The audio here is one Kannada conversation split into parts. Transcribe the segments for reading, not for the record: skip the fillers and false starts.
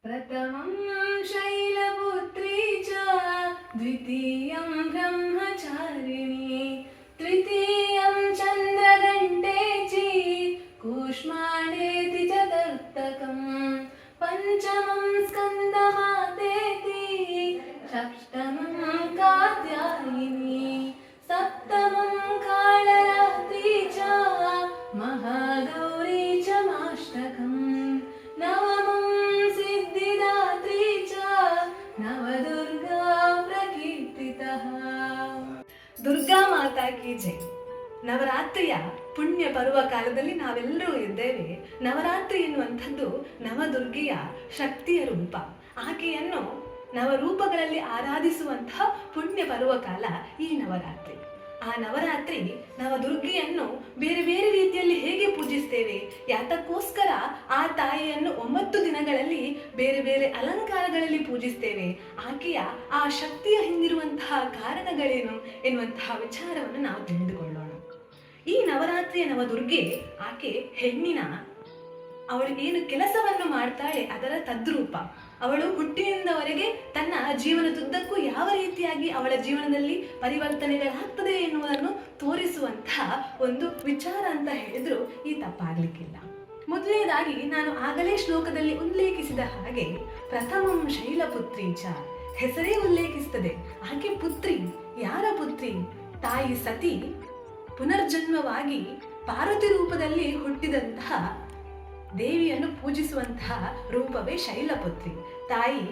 प्रथमं शैलपुत्री च द्वितीयं ब्रह्मचारिणी तृतीयं चन्द्रघण्टेची कूष्माण्डेति चतुर्थकं पञ्चमं स्कन्दमातेति षष्ठमं कात्यायिनी सप्तमं कालरात्रि च महागौरी च माष्टकम् नवमं सिद्धिदात्री च नवदुर्गा प्रकीर्तितः। ದುರ್ಗಾ ಮಾತಾ ಕಿ ಜೈ. ನವರಾತ್ರಿಯ ಪುಣ್ಯ ಪರ್ವ ಕಾಲದಲ್ಲಿ ನಾವೆಲ್ಲರೂ ಇದ್ದೇವೆ. ನವರಾತ್ರಿ ಎನ್ನುವಂಥದ್ದು ನವದುರ್ಗೆಯ ಶಕ್ತಿಯ ರೂಪ. ಆಕೆಯನ್ನು ನವರೂಪಗಳಲ್ಲಿ ಆರಾಧಿಸುವಂತಹ ಪುಣ್ಯ ಪರ್ವ ಕಾಲ ಈ ನವರಾತ್ರಿ. ಆ ನವರಾತ್ರಿ ನವದುರ್ಗೆಯನ್ನು ಬೇರೆ ಬೇರೆ ರೀತಿಯಲ್ಲಿ ಹೇಗೆ ಪೂಜಿಸ್ತೇವೆ, ಯಾತಕ್ಕೋಸ್ಕರ ಆ ತಾಯಿಯನ್ನು 9 ದಿನಗಳಲ್ಲಿ ಬೇರೆ ಬೇರೆ ಅಲಂಕಾರಗಳಲ್ಲಿ ಪೂಜಿಸ್ತೇವೆ, ಆಕೆಯ ಆ ಶಕ್ತಿಯ ಹಿಂದಿರುವಂತಹ ಕಾರಣಗಳೇನು ಎನ್ನುವಂತಹ ವಿಚಾರವನ್ನು ನಾವು ತಿಳಿದುಕೊಳ್ಳೋಣ. ಈ ನವರಾತ್ರಿಯ ನವದುರ್ಗೆ ಆಕೆ ಹೆಣ್ಣಿನ ಅವಳು ಏನು ಕೆಲಸವನ್ನು ಮಾಡ್ತಾಳೆ ಅದರ ತದ್ರೂಪ. ಅವಳು ಹುಟ್ಟಿನಿಂದವರೆಗೆ ತನ್ನ ಜೀವನದುದ್ದಕ್ಕೂ ಯಾವ ರೀತಿಯಾಗಿ ಅವಳ ಜೀವನದಲ್ಲಿ ಪರಿವರ್ತನೆಗಳಾಗ್ತದೆ ಎನ್ನುವುದನ್ನು ತೋರಿಸುವಂತಹ ಒಂದು ವಿಚಾರ ಅಂತ ಹೇಳಿದ್ರು ಈ ತಪ್ಪಾಗ್ಲಿಕ್ಕಿಲ್ಲ. ಮೊದಲನೇದಾಗಿ ನಾನು ಆಗಲೇ ಶ್ಲೋಕದಲ್ಲಿ ಉಲ್ಲೇಖಿಸಿದ ಹಾಗೆ ಪ್ರಥಮಂ ಶೈಲಪುತ್ರಿ ಚ ಹೆಸರೇ ಉಲ್ಲೇಖಿಸುತ್ತದೆ. ಆಕೆ ಪುತ್ರಿ. ಯಾರ ಪುತ್ರಿ? ತಾಯಿ ಸತಿ ಪುನರ್ಜನ್ಮವಾಗಿ ಪಾರ್ವತಿ ರೂಪದಲ್ಲಿ ಹುಟ್ಟಿದಂತಹ ದೇವಿಯನ್ನು ಪೂಜಿಸುವಂತಹ ರೂಪವೇ ಶೈಲಪುತ್ರಿ. ತಾಯಿ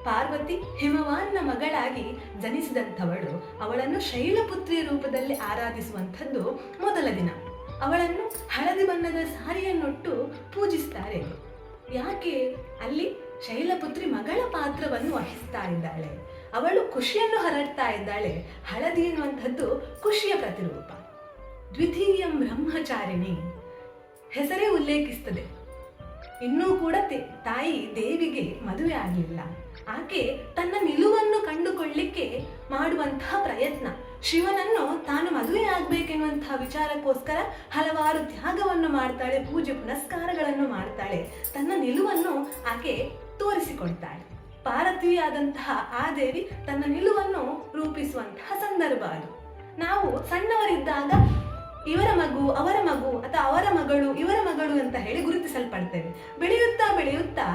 ಪಾರ್ವತಿ ಹಿಮವಾನ್ನ ಮಗಳಾಗಿ ಜನಿಸಿದಂಥವಳು. ಅವಳನ್ನು ಶೈಲಪುತ್ರಿಯ ರೂಪದಲ್ಲಿ ಆರಾಧಿಸುವಂಥದ್ದು ಮೊದಲ ದಿನ. ಅವಳನ್ನು ಹಳದಿ ಬಣ್ಣದ ಸಾರಿಯನ್ನುಟ್ಟು ಪೂಜಿಸ್ತಾರೆ. ಯಾಕೆ? ಅಲ್ಲಿ ಶೈಲಪುತ್ರಿ ಮಗಳ ಪಾತ್ರವನ್ನು ವಹಿಸ್ತಾ ಇದ್ದಾಳೆ. ಅವಳು ಖುಷಿಯನ್ನು ಹರಡ್ತಾ ಇದ್ದಾಳೆ. ಹಳದಿ ಎನ್ನುವಂಥದ್ದು ಖುಷಿಯ ಪ್ರತಿರೂಪ. ದ್ವಿತೀಯಂ ಬ್ರಹ್ಮಚಾರಿಣಿ ಹೆಸರೇ ಉಲ್ಲೇಖಿಸ್ತದೆ. ಇನ್ನೂ ಕೂಡ ತಾಯಿ ದೇವಿಗೆ ಮದುವೆ ಆಗಲಿಲ್ಲ. ಆಕೆ ತನ್ನ ನಿಲುವನ್ನು ಕಂಡುಕೊಳ್ಳಿಕ್ಕೆ ಮಾಡುವಂತಹ ಪ್ರಯತ್ನ. ಶಿವನನ್ನು ತಾನು ಮದುವೆ ಆಗ್ಬೇಕೆನ್ನುವಂತಹ ವಿಚಾರಕ್ಕೋಸ್ಕರ ಹಲವಾರು ತ್ಯಾಗವನ್ನು ಮಾಡ್ತಾಳೆ, ಪೂಜೆ ಪುನಸ್ಕಾರಗಳನ್ನು ಮಾಡ್ತಾಳೆ, ತನ್ನ ನಿಲುವನ್ನು ಆಕೆ ತೋರಿಸಿಕೊಳ್ತಾಳೆ. ಪಾರ್ವತಿಯಾದಂತಹ ಆ ದೇವಿ ತನ್ನ ನಿಲುವನ್ನು ರೂಪಿಸುವಂತಹ ಸಂದರ್ಭ ಅದು. ನಾವು ಸಣ್ಣವರಿದ್ದಾಗ ಇವರ ಮಗು, ಅವರ ಮಗು ಅಥವಾ ಅವರ ಮಗಳು, ಇವರ ಮಗಳು ಅಂತ ಹೇಳಿ ಗುರುತಿಸಲ್ಪಡ್ತೇವೆ. ಬೆಳೆಯುತ್ತಾ ಬೆಳೆಯುತ್ತಾ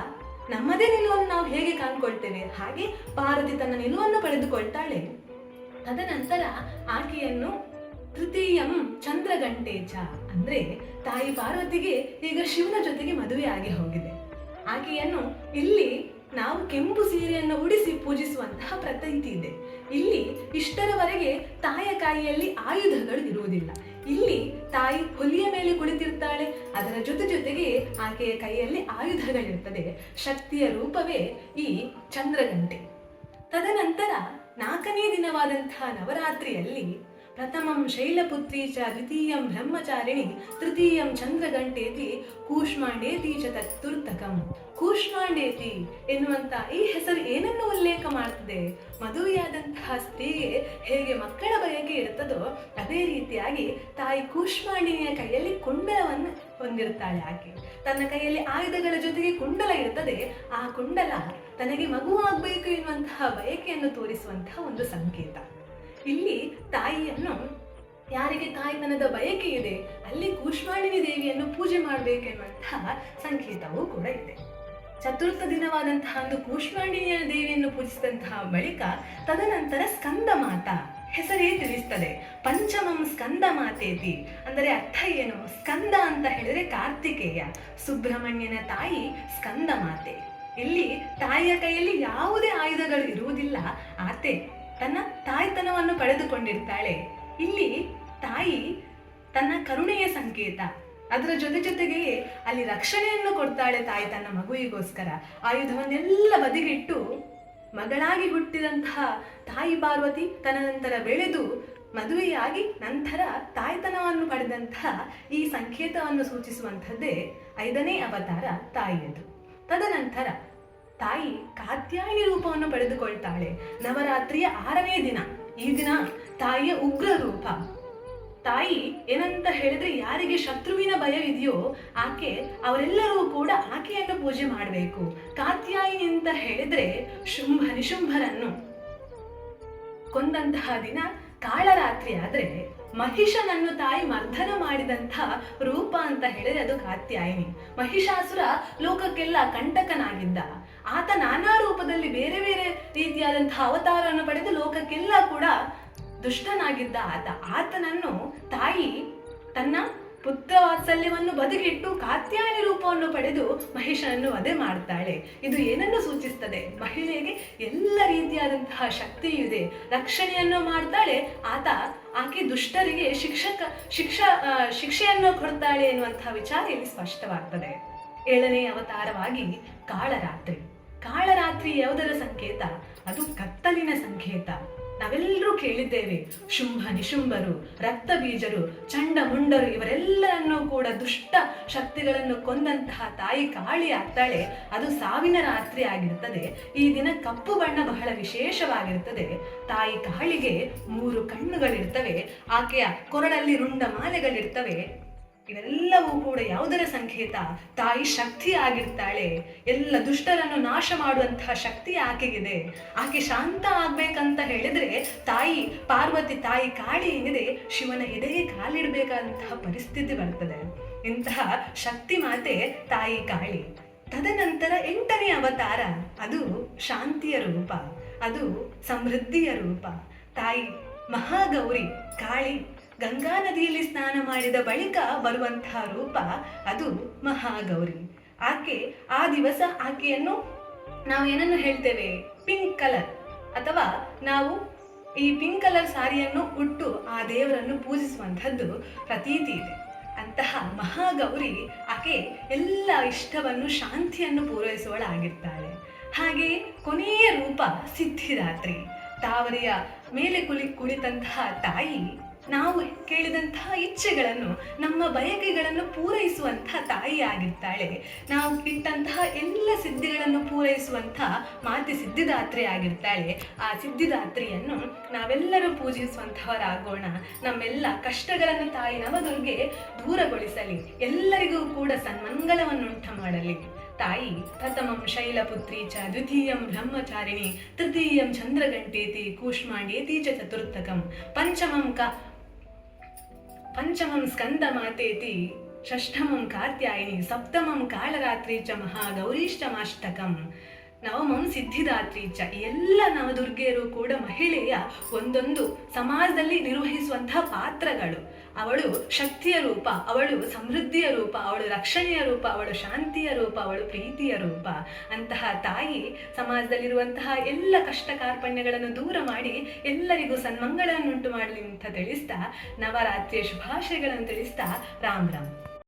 ನಮ್ಮದೇ ನಿಲುವನ್ನು ನಾವು ಹೇಗೆ ಕಾಣ್ಕೊಳ್ತೇವೆ ಹಾಗೆ ಪಾರ್ವತಿ ತನ್ನ ನಿಲುವನ್ನು ಪಡೆದುಕೊಳ್ತಾಳೆ. ತದನಂತರ ಆಕೆಯನ್ನು ತೃತೀಯಂ ಚಂದ್ರಘಂಟೇಚ ಅಂದ್ರೆ ತಾಯಿ ಪಾರ್ವತಿಗೆ ಈಗ ಶಿವನ ಜೊತೆಗೆ ಮದುವೆ ಆಗಿ ಹೋಗಿದೆ. ಆಕೆಯನ್ನು ಇಲ್ಲಿ ನಾವು ಕೆಂಪು ಸೀರೆಯನ್ನು ಉಡಿಸಿ ಪೂಜಿಸುವಂತಹ ಪ್ರತೀತಿ ಇದೆ. ಇಲ್ಲಿ ಇಷ್ಟರವರೆಗೆ ತಾಯಿಯ ಕೈಯಲ್ಲಿ ಆಯುಧಗಳು ಇರುವುದಿಲ್ಲ. ಇಲ್ಲಿ ತಾಯಿ ಹುಲಿಯ ಮೇಲೆ ಕುಳಿತಿರ್ತಾಳೆ, ಅದರ ಜೊತೆಗೆ ಆಕೆಯ ಕೈಯಲ್ಲಿ ಆಯುಧಗಳಿರ್ತದೆ. ಶಕ್ತಿಯ ರೂಪವೇ ಈ ಚಂದ್ರಗಂಟೆ. ತದನಂತರ 4ನೇ ದಿನವಾದಂತಹ ನವರಾತ್ರಿಯಲ್ಲಿ ಪ್ರಥಮಂ ಶೈಲಪುತ್ರಿ ಚ ದ್ವಿತೀಯಂ ಬ್ರಹ್ಮಚಾರಿಣಿ ತೃತೀಯಂ ಚಂದ್ರಘಂಟೇತಿ ಕೂಷ್ಮಾಂಡೇತಿ ಚ ಚತುರ್ಥಕಂ. ಕೂಷ್ಮಾಂಡೇತಿ ಎನ್ನುವಂತ ಈ ಹೆಸರು ಏನನ್ನು ಉಲ್ಲೇಖ ಮಾಡ್ತದೆ? ಮದುವೆಯಾದಂತಹ ಸ್ತ್ರೀಗೆ ಹೇಗೆ ಮಕ್ಕಳ ಬಯಕೆ ಇರ್ತದೋ ಅದೇ ರೀತಿಯಾಗಿ ತಾಯಿ ಕೂಷ್ಮಾಂಡಿನಿಯ ಕೈಯಲ್ಲಿ ಕುಂಡಲವನ್ನು ಹೊಂದಿರ್ತಾಳೆ. ಆಕೆ ತನ್ನ ಕೈಯಲ್ಲಿ ಆಯುಧಗಳ ಜೊತೆಗೆ ಕುಂಡಲ ಇರ್ತದೆ. ಆ ಕುಂಡಲ ತನಗೆ ಮಗು ಆಗ್ಬೇಕು ಎನ್ನುವಂತಹ ಬಯಕೆಯನ್ನು ತೋರಿಸುವಂತಹ ಒಂದು ಸಂಕೇತ. ಇಲ್ಲಿ ತಾಯಿಯನ್ನು ಯಾರಿಗೆ ತಾಯ್ತನದ ಬಯಕೆ ಇದೆ ಅಲ್ಲಿ ಕೂಷ್ಮಾಂಡಿನಿ ದೇವಿಯನ್ನು ಪೂಜೆ ಮಾಡಬೇಕೆನ್ನುವಂತಹ ಸಂಕೇತವೂ ಕೂಡ ಇದೆ. ಚತುರ್ಥ ದಿನವಾದಂತಹ ಒಂದು ಕೂಷ್ಮಾಂಡಿನಿಯ ದೇವಿಯನ್ನು ಪೂಜಿಸಿದಂತಹ ಬಳಿಕ ತದನಂತರ ಸ್ಕಂದ ಮಾತಾ ಹೆಸರೇ ತಿಳಿಸ್ತದೆ. ಪಂಚಮಂ ಸ್ಕಂದ ಮಾತೇತಿ ಅಂದರೆ ಅರ್ಥ ಏನು? ಸ್ಕಂದ ಅಂತ ಹೇಳಿದ್ರೆ ಕಾರ್ತಿಕೇಯ, ಸುಬ್ರಹ್ಮಣ್ಯನ ತಾಯಿ ಸ್ಕಂದ ಮಾತೆ. ಇಲ್ಲಿ ತಾಯಿಯ ಕೈಯಲ್ಲಿ ಯಾವುದೇ ಆಯುಧಗಳು ಇರುವುದಿಲ್ಲ. ಆತೆ ತನ್ನ ತಾಯ್ತನವನ್ನು ಪಡೆದುಕೊಂಡಿರ್ತಾಳೆ. ಇಲ್ಲಿ ತಾಯಿ ತನ್ನ ಕರುಣೆಯ ಸಂಕೇತ. ಅದರ ಜೊತೆಗೆ ಅಲ್ಲಿ ರಕ್ಷಣೆಯನ್ನು ಕೊಡ್ತಾಳೆ ತಾಯಿ ತನ್ನ ಮಗುವಿಗೋಸ್ಕರ. ಆಯುಧವನ್ನೆಲ್ಲ ಬದಿಗಿಟ್ಟು ಮಗಳಾಗಿ ಹುಟ್ಟಿದಂತಹ ತಾಯಿ ಪಾರ್ವತಿ ತದನಂತರ ಬೆಳೆದು ಮದುವೆಯಾಗಿ ನಂತರ ತಾಯ್ತನವನ್ನು ಪಡೆದಂತಹ ಈ ಸಂಕೇತವನ್ನು ಸೂಚಿಸುವಂಥದ್ದೇ 5ನೇ ಅವತಾರ ತಾಯಿಯದು. ತದನಂತರ ತಾಯಿ ಕಾತ್ಯಾಯಿನಿ ರೂಪವನ್ನು ಪಡೆದುಕೊಳ್ತಾಳೆ. ನವರಾತ್ರಿಯ 6ನೇ ದಿನ ಈ ದಿನ ತಾಯಿಯ ಉಗ್ರ ರೂಪ. ತಾಯಿ ಏನಂತ ಹೇಳಿದ್ರೆ ಯಾರಿಗೆ ಶತ್ರುವಿನ ಭಯವಿದೆಯೋ ಅವರೆಲ್ಲರೂ ಕೂಡ ಆಕೆಯನ್ನು ಪೂಜೆ ಮಾಡಬೇಕು. ಕಾತ್ಯಾಯಿನಿಂದ ಹೇಳಿದ್ರೆ ಶುಂಭ ನಿಶುಂಭರನ್ನು ಕೊಂದಂತಹ ದಿನ ಕಾಳರಾತ್ರಿ ಆದ್ರೆ ಮಹಿಷನನ್ನು ತಾಯಿ ಮರ್ದನ ಮಾಡಿದಂತಹ ರೂಪ ಅಂತ ಹೇಳಿದ್ರೆ ಅದು ಕಾತ್ಯಾಯಿನಿ. ಮಹಿಷಾಸುರ ಲೋಕಕ್ಕೆಲ್ಲ ಕಂಟಕನಾಗಿದ್ದ. ಆತ ನಾನಾ ರೂಪದಲ್ಲಿ ಬೇರೆ ಬೇರೆ ರೀತಿಯಾದಂತಹ ಅವತಾರವನ್ನು ಪಡೆದು ಲೋಕಕ್ಕೆಲ್ಲ ಕೂಡ ದುಷ್ಟನಾಗಿದ್ದ ಆತನನ್ನು ತಾಯಿ ತನ್ನ ಪುತ್ರ ವಾತ್ಸಲ್ಯವನ್ನು ಬದಿಗಿಟ್ಟು ಕಾತ್ಯಾಯನಿ ರೂಪವನ್ನು ಪಡೆದು ಮಹಿಷನನ್ನು ವಧೆ ಮಾಡ್ತಾಳೆ. ಇದು ಏನನ್ನು ಸೂಚಿಸ್ತದೆ? ಮಹಿಳೆಗೆ ಎಲ್ಲ ರೀತಿಯಾದಂತಹ ಶಕ್ತಿಯೂ ಇದೆ, ರಕ್ಷಣೆಯನ್ನು ಮಾಡ್ತಾಳೆ. ಆಕೆ ದುಷ್ಟರಿಗೆ ಶಿಕ್ಷೆಯನ್ನು ಕೊಡ್ತಾಳೆ ಎನ್ನುವಂತಹ ವಿಚಾರ ಇಲ್ಲಿ ಸ್ಪಷ್ಟವಾಗ್ತದೆ. 7ನೇ ಅವತಾರವಾಗಿ ಕಾಳರಾತ್ರಿ ಯಾವುದರ ಸಂಕೇತ? ಅದು ಕತ್ತಲಿನ ಸಂಕೇತ. ನಾವೆಲ್ಲರೂ ಕೇಳಿದ್ದೇವೆ, ಶುಂಭ ನಿಶುಂಭರು, ರಕ್ತ ಬೀಜರು, ಚಂಡಮುಂಡರು ಇವರೆಲ್ಲರನ್ನೂ ಕೂಡ ದುಷ್ಟ ಶಕ್ತಿಗಳನ್ನು ಕೊಂದಂತಹ ತಾಯಿ ಕಾಳಿ ಆಗ್ತಾಳೆ. ಅದು ಸಾವಿನ ರಾತ್ರಿ ಆಗಿರುತ್ತದೆ. ಈ ದಿನ ಕಪ್ಪು ಬಣ್ಣ ಬಹಳ ವಿಶೇಷವಾಗಿರುತ್ತದೆ. ತಾಯಿ ಕಾಳಿಗೆ 3 ಕಣ್ಣುಗಳಿರ್ತವೆ. ಆಕೆಯ ಕೊರಳಲ್ಲಿ ರುಂಡ ಮಾಲೆಗಳಿರ್ತವೆ. ಇವೆಲ್ಲವೂ ಕೂಡ ಯಾವುದರ ಸಂಕೇತ? ತಾಯಿ ಶಕ್ತಿ ಆಗಿರ್ತಾಳೆ. ಎಲ್ಲ ದುಷ್ಟರನ್ನು ನಾಶ ಮಾಡುವಂತಹ ಶಕ್ತಿ ಆಕೆಗಿದೆ. ಆಕೆ ಶಾಂತ ಆಗ್ಬೇಕಂತ ಹೇಳಿದ್ರೆ ಪಾರ್ವತಿ ತಾಯಿ ಕಾಳಿ ಏನಿದೆ ಶಿವನ ಎದೆಗೆ ಕಾಲಿಡಬೇಕಾದಂತಹ ಪರಿಸ್ಥಿತಿ ಬರ್ತದೆ. ಇಂತಹ ಶಕ್ತಿ ಮಾತೆ ತಾಯಿ ಕಾಳಿ. ತದನಂತರ 8ನೇ ಅವತಾರ ಅದು ಶಾಂತಿಯ ರೂಪ, ಅದು ಸಮೃದ್ಧಿಯ ರೂಪ. ತಾಯಿ ಮಹಾಗೌರಿ ಕಾಳಿ ಗಂಗಾ ನದಿಯಲ್ಲಿ ಸ್ನಾನ ಮಾಡಿದ ಬಳಿಕ ಬರುವಂತಹ ರೂಪ ಅದು ಮಹಾಗೌರಿ. ಆ ದಿವಸ ಆಕೆಯನ್ನು ನಾವು ಏನನ್ನು ಹೇಳ್ತೇವೆ? ಪಿಂಕ್ ಕಲರ್, ಅಥವಾ ನಾವು ಈ ಪಿಂಕ್ ಕಲರ್ ಸಾರಿಯನ್ನು ಉಟ್ಟು ಆ ದೇವರನ್ನು ಪೂಜಿಸುವಂಥದ್ದು ಪ್ರತೀತಿ ಇದೆ. ಅಂತಹ ಮಹಾಗೌರಿ ಆಕೆ ಎಲ್ಲ ಇಷ್ಟವನ್ನು ಶಾಂತಿಯನ್ನು ಪೂರೈಸುವಳಾಗಿರ್ತಾಳೆ. ಹಾಗೆ ಕೊನೆಯ ರೂಪ ಸಿದ್ಧಿದಾತ್ರಿ. ತಾವರೆಯ ಮೇಲೆ ಕುಳಿತಂತಹ ತಾಯಿ ನಾವು ಕೇಳಿದಂತಹ ಇಚ್ಛೆಗಳನ್ನು, ನಮ್ಮ ಬಯಕೆಗಳನ್ನು ಪೂರೈಸುವಂತಹ ತಾಯಿ ಆಗಿರ್ತಾಳೆ. ನಾವು ಇಟ್ಟಂತಹ ಎಲ್ಲ ಸಿದ್ಧಿಗಳನ್ನು ಪೂರೈಸುವಂತಹ ಮಾತೆ ಸಿದ್ಧಿದಾತ್ರಿ ಆಗಿರ್ತಾಳೆ. ಆ ಸಿದ್ಧಿದಾತ್ರಿಯನ್ನು ನಾವೆಲ್ಲರೂ ಪೂಜಿಸುವಂತಹವರಾಗೋಣ. ನಮ್ಮೆಲ್ಲ ಕಷ್ಟಗಳನ್ನು ತಾಯಿ ನವದುರ್ಗೆ ದೂರಗೊಳಿಸಲಿ, ಎಲ್ಲರಿಗೂ ಕೂಡ ಸನ್ಮಂಗಳವನ್ನುಂಟ ಮಾಡಲಿ. ತಾಯಿ ಪ್ರಥಮಂ ಶೈಲಪುತ್ರಿ ಚ, ದ್ವಿತೀಯಂ ಬ್ರಹ್ಮಚಾರಿಣಿ, ತೃತೀಯಂ ಚಂದ್ರಗಂಟೇತಿ, ಕೂಷ್ಮಾಂಡೇತಿ ಚ ಚತುರ್ಥಕಂ, ಪಂಚಮಂ ಸ್ಕಂದಮಾತೇತಿ, ಷಷ್ಠಮಂ ಕಾತ್ಯಾಯಿನಿ, ಸಪ್ತಮಂ ಕಾಳರಾತ್ರಿ ಚ ಮಹಾಗೌರೀಷ್ಟಮಾಷ್ಟಕಂ, ನವಮಂ ಸಿದ್ಧಿದಾತ್ರಿ ಚ. ಎಲ್ಲ ನವದುರ್ಗೆಯರು ಕೂಡ ಮಹಿಳೆಯ ಒಂದೊಂದು ಸಮಾಜದಲ್ಲಿ ನಿರ್ವಹಿಸುವಂತಹ ಪಾತ್ರಗಳು. ಅವಳು ಶಕ್ತಿಯ ರೂಪ, ಅವಳು ಸಮೃದ್ಧಿಯ ರೂಪ, ಅವಳು ರಕ್ಷಣೆಯ ರೂಪ, ಅವಳು ಶಾಂತಿಯ ರೂಪ, ಅವಳು ಪ್ರೀತಿಯ ರೂಪ. ಅಂತಹ ತಾಯಿ ಸಮಾಜದಲ್ಲಿರುವಂತಹ ಎಲ್ಲ ಕಷ್ಟ ಕಾರ್ಪಣ್ಯಗಳನ್ನು ದೂರ ಮಾಡಿ ಎಲ್ಲರಿಗೂ ಸನ್ಮಂಗಳನ್ನುಂಟು ಮಾಡಲಿ ಅಂತ ತಿಳಿಸ್ತಾ, ನವರಾತ್ರಿಯ ಶುಭಾಶಯಗಳನ್ನು ತಿಳಿಸ್ತಾ, ರಾಮ್ ರಾಮ್.